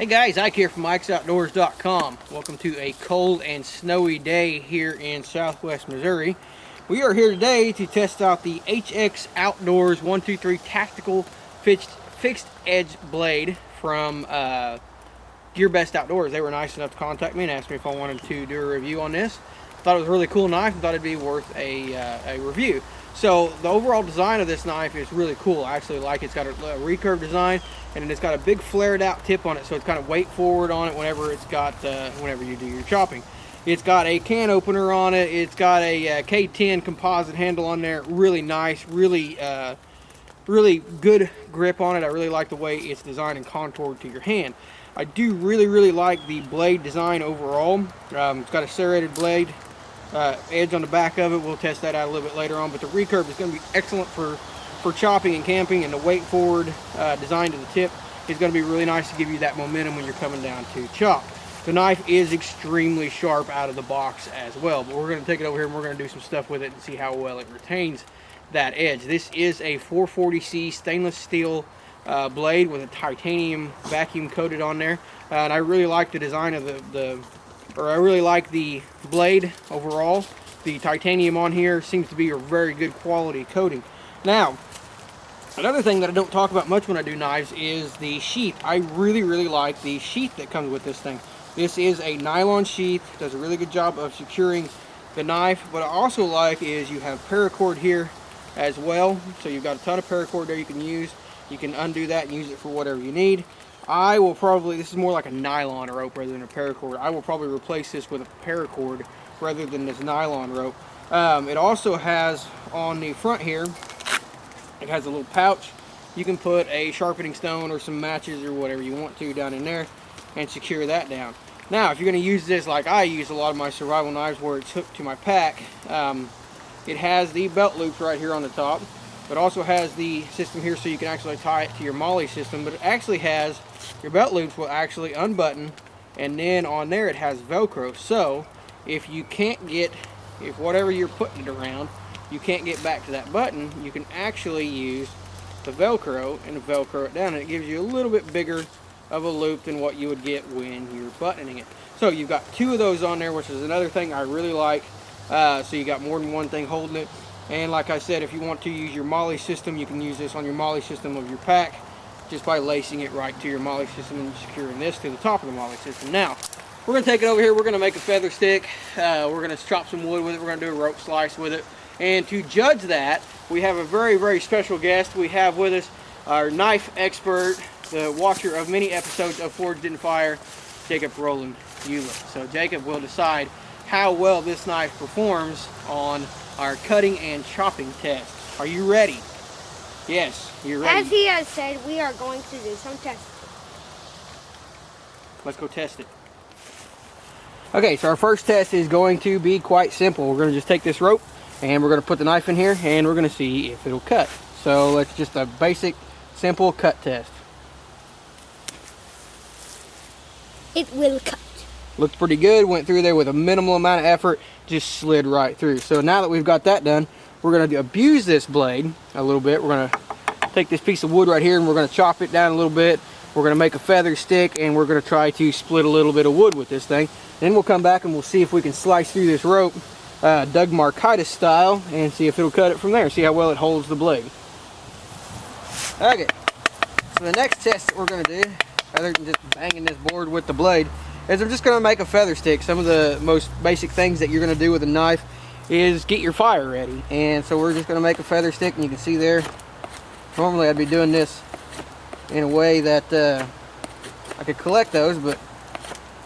Hey guys, Ike here from IkesOutdoors.com. Welcome to a cold and snowy day here in southwest Missouri. We are here today to test out the HX Outdoors 123 Tactical Fixed Edge Blade from Gear Best Outdoors. They were nice enough to contact me and ask me if I wanted to do a review on this. Thought it was a really cool knife and thought it'd be worth a review. So the overall design of this knife is really cool. I actually like it. It's got a recurve design, and it's got a big flared out tip on it, so it's kind of weight forward on it whenever you do your chopping. It's got a can opener on it. It's got a K10 composite handle on there. Really nice, really good grip on it. I really like the way it's designed and contoured to your hand. I do really like the blade design overall. It's got a serrated blade edge on the back of it. We'll test that out a little bit later on, but the recurve is going to be excellent for chopping and camping, and the weight forward design to the tip is going to be really nice to give you that momentum when you're coming down to chop. The knife is extremely sharp out of the box as well, but we're going to take it over here and we're going to do some stuff with it and see how well it retains that edge. This is a 440C stainless steel blade with a titanium vacuum coated on there, and I really like the design of I really like the blade overall. The titanium on here seems to be a very good quality coating. Now, another thing that I don't talk about much when I do knives is the sheath. I really like the sheath that comes with this thing. This is a nylon sheath, does a really good job of securing the knife. What I also like is you have paracord here as well, so you've got a ton of paracord there you can use. You can undo that and use it for whatever you need. I will probably, this is more like a nylon rope rather than a paracord. I will probably replace this with a paracord rather than this nylon rope. It also has on the front here, it has a little pouch. You can put a sharpening stone or some matches or whatever you want to down in there and secure that down. Now, if you're going to use this like I use a lot of my survival knives where it's hooked to my pack, it has the belt loops right here on the top. It also has the system here so you can actually tie it to your MOLLE system, but it actually has, your belt loops will actually unbutton, and then on there it has Velcro. So if you can't get, if whatever you're putting it around, you can't get back to that button, you can actually use the Velcro and Velcro it down, and it gives you a little bit bigger of a loop than what you would get when you're buttoning it. So you've got two of those on there, which is another thing I really like. So you got more than one thing holding it. And like I said, if you want to use your MOLLE system, you can use this on your MOLLE system of your pack just by lacing it right to your MOLLE system and securing this to the top of the MOLLE system. Now, we're going to take it over here. We're going to make a feather stick. We're going to chop some wood with it. We're going to do a rope slice with it. And to judge that, we have a very special guest. We have with us our knife expert, the watcher of many episodes of Forged in Fire, Jacob Roland Hewlett. So Jacob will decide how well this knife performs on our cutting and chopping test. Are you ready? Yes, you're ready. As he has said, we are going to do some tests. Let's go test it. Okay, so our first test is going to be quite simple. We're going to just take this rope and we're going to put the knife in here and we're going to see if it'll cut. So let's just a basic, simple cut test. It will cut. Looked pretty good, went through there with a minimal amount of effort, just slid right through. So now that we've got that done, we're going to abuse this blade a little bit. We're going to take this piece of wood right here and we're going to chop it down a little bit. We're going to make a feather stick and we're going to try to split a little bit of wood with this thing. Then we'll come back and we'll see if we can slice through this rope, Doug Markaitis style, and see if it'll cut it from there, see how well it holds the blade. Okay, so the next test that we're going to do, other than just banging this board with the blade, is I'm just going to make a feather stick. Some of the most basic things that you're going to do with a knife is get your fire ready. And so we're just going to make a feather stick, and you can see there, normally I'd be doing this in a way that I could collect those, but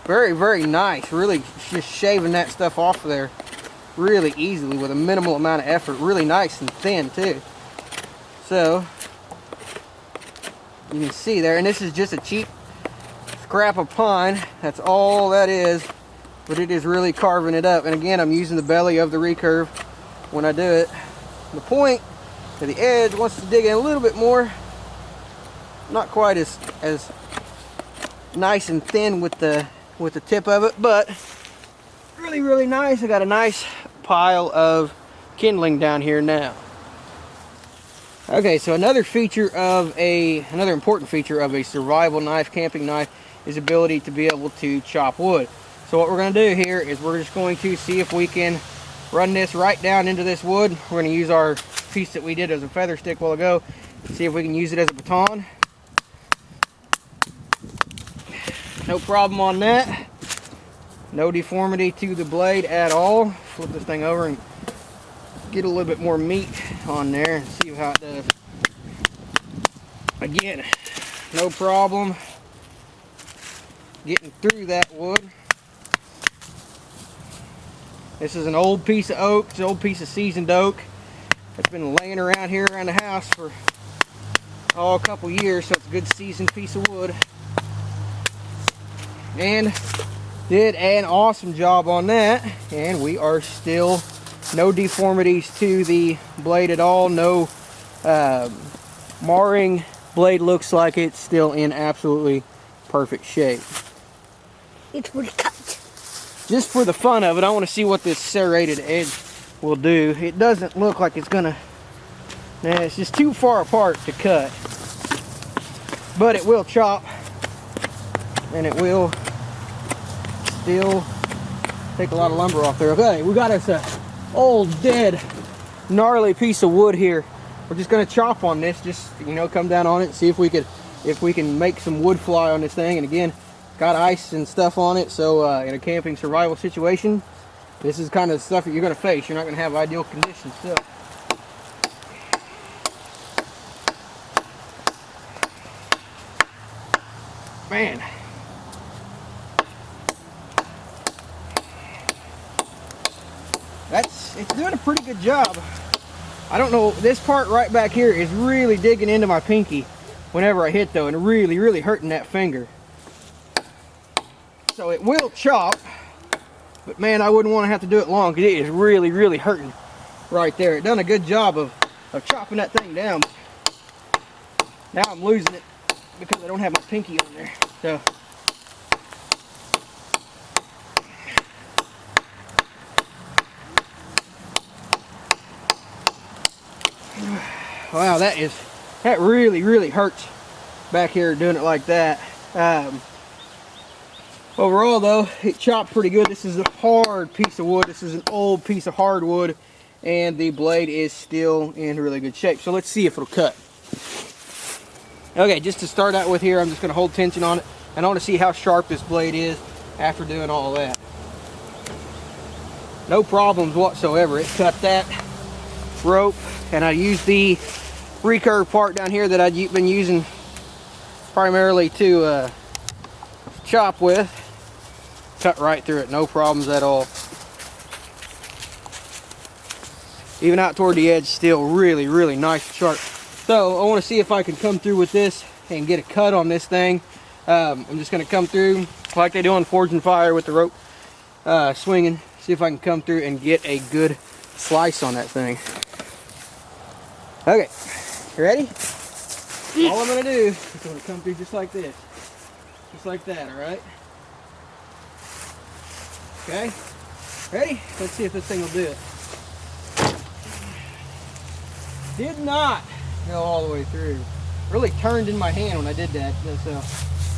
very nice. Really just shaving that stuff off of there really easily with a minimal amount of effort. Really nice and thin too. So you can see there, and this is just a cheap scrap of pine. That's all that is, but it is really carving it up. And again, I'm using the belly of the recurve when I do it. The point to the edge wants to dig in a little bit more. Not quite as nice and thin with the tip of it, but really nice. I got a nice pile of kindling down here now. Okay, so another important feature of a survival knife, camping knife, his ability to be able to chop wood. So what we're going to do here is we're just going to see if we can run this right down into this wood. We're going to use our piece that we did as a feather stick a while ago. See if we can use it as a baton. No problem on that. No deformity to the blade at all. Flip this thing over and get a little bit more meat on there and see how it does. Again, no problem getting through that wood. This is an old piece of oak. It's an old piece of seasoned oak. It's been laying around here around the house for a couple years, so it's a good seasoned piece of wood. And did an awesome job on that, and we are still no deformities to the blade at all, no marring. Blade looks like it's still in absolutely perfect shape. It will cut. Just for the fun of it, I want to see what this serrated edge will do. It doesn't look like it's gonna, it's just too far apart to cut, but it will chop, and it will still take a lot of lumber off there. Okay, we got us a old dead gnarly piece of wood here. We're just gonna chop on this, just come down on it and see if we can make some wood fly on this thing. And again, got ice and stuff on it, so in a camping survival situation, this is kind of the stuff that you're gonna face. You're not gonna have ideal conditions still. Man, it's doing a pretty good job. I don't know, this part right back here is really digging into my pinky whenever I hit though, and really hurting that finger. So it will chop, but man, I wouldn't want to have to do it long because it is really hurting right there. It done a good job of chopping that thing down. Now I'm losing it because I don't have my pinky on there. So wow, that really hurts back here doing it like that. Overall though, it chopped pretty good. This is a hard piece of wood. This is an old piece of hardwood, and the blade is still in really good shape. So let's see if it'll cut. Okay, just to start out with here, I'm just going to hold tension on it, and I want to see how sharp this blade is after doing all that. No problems whatsoever. It cut that rope, and I used the recurve part down here that I've been using primarily to chop with. Cut right through it, no problems at all. Even out toward the edge, still really nice and sharp. So I want to see if I can come through with this and get a cut on this thing. I'm just going to come through like they do on Forge and Fire with the rope swinging. See if I can come through and get a good slice on that thing. Okay, you ready? All I'm going to do is I'm going to come through just like this. Just like that, alright? Okay, ready? Let's see if this thing will do it. Did not go all the way through. Really turned in my hand when I did that. So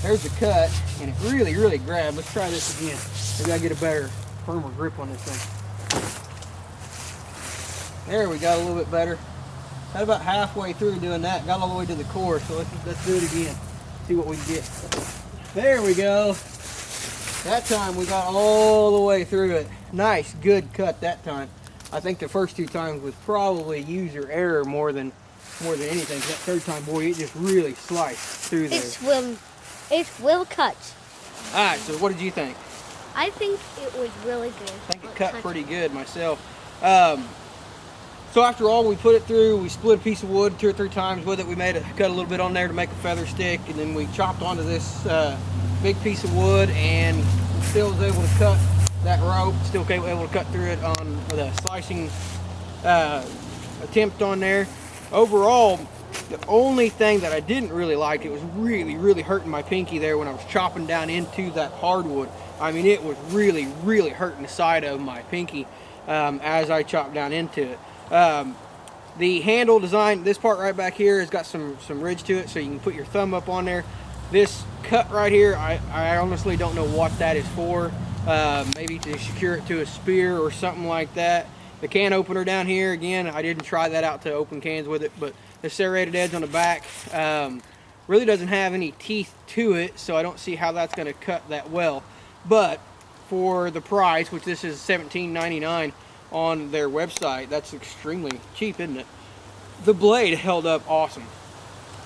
there's the cut, and it really grabbed. Let's try this again. Maybe I get a better, firmer grip on this thing. There, we got a little bit better. Got about halfway through doing that. Got all the way to the core. So let's do it again. See what we can get. There we go. That time we got all the way through it. Nice, good cut that time. I think the first two times was probably user error more than anything. That third time, boy, it just really sliced through there. It will cut. All right, so what did you think? I think it was really good. I think it cut pretty good myself. So after all, we put it through. We split a piece of wood 2 or 3 times with it. We cut a little bit on there to make a feather stick, and then we chopped onto this big piece of wood, and still was able to cut that rope. Still able to cut through it on with a slicing attempt on there. Overall, the only thing that I didn't really like, it was really hurting my pinky there when I was chopping down into that hardwood. I mean, it was really hurting the side of my pinky as I chopped down into it. The handle design, this part right back here has got some ridge to it, so you can put your thumb up on there, This cut right here, I honestly don't know what that is for. Maybe to secure it to a spear or something like that. The can opener down here, again, I didn't try that out to open cans with it, but the serrated edge on the back really doesn't have any teeth to it, so I don't see how that's going to cut that well. But for the price, which this is $17.99 on their website, that's extremely cheap, isn't it? The blade held up awesome.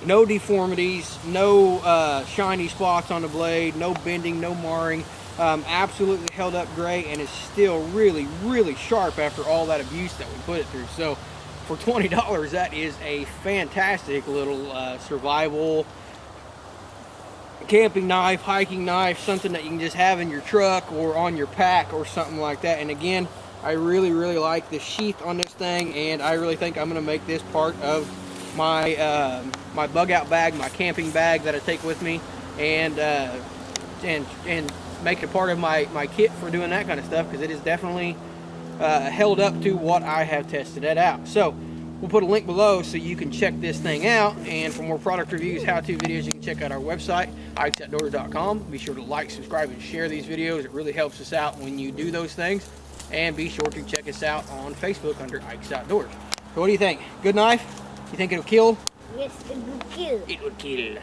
No deformities, no shiny spots on the blade, no bending, no marring. Absolutely held up great, and is still really, really sharp after all that abuse that we put it through. So for $20, that is a fantastic little survival camping knife, hiking knife, something that you can just have in your truck or on your pack or something like that. And again, I really, really like the sheath on this thing, and I really think I'm going to make this part of my my bug out bag, my camping bag that I take with me, and make it a part of my kit for doing that kind of stuff, because it is definitely held up to what I have tested it out. So we'll put a link below so you can check this thing out, and for more product reviews, how-to videos, you can check out our website, ikesoutdoors.com. Be sure to like, subscribe, and share these videos. It really helps us out when you do those things. And be sure to check us out on Facebook under Ike's Outdoors. So what do you think? Good knife? You think it'll kill? Yes, it will kill. It would kill.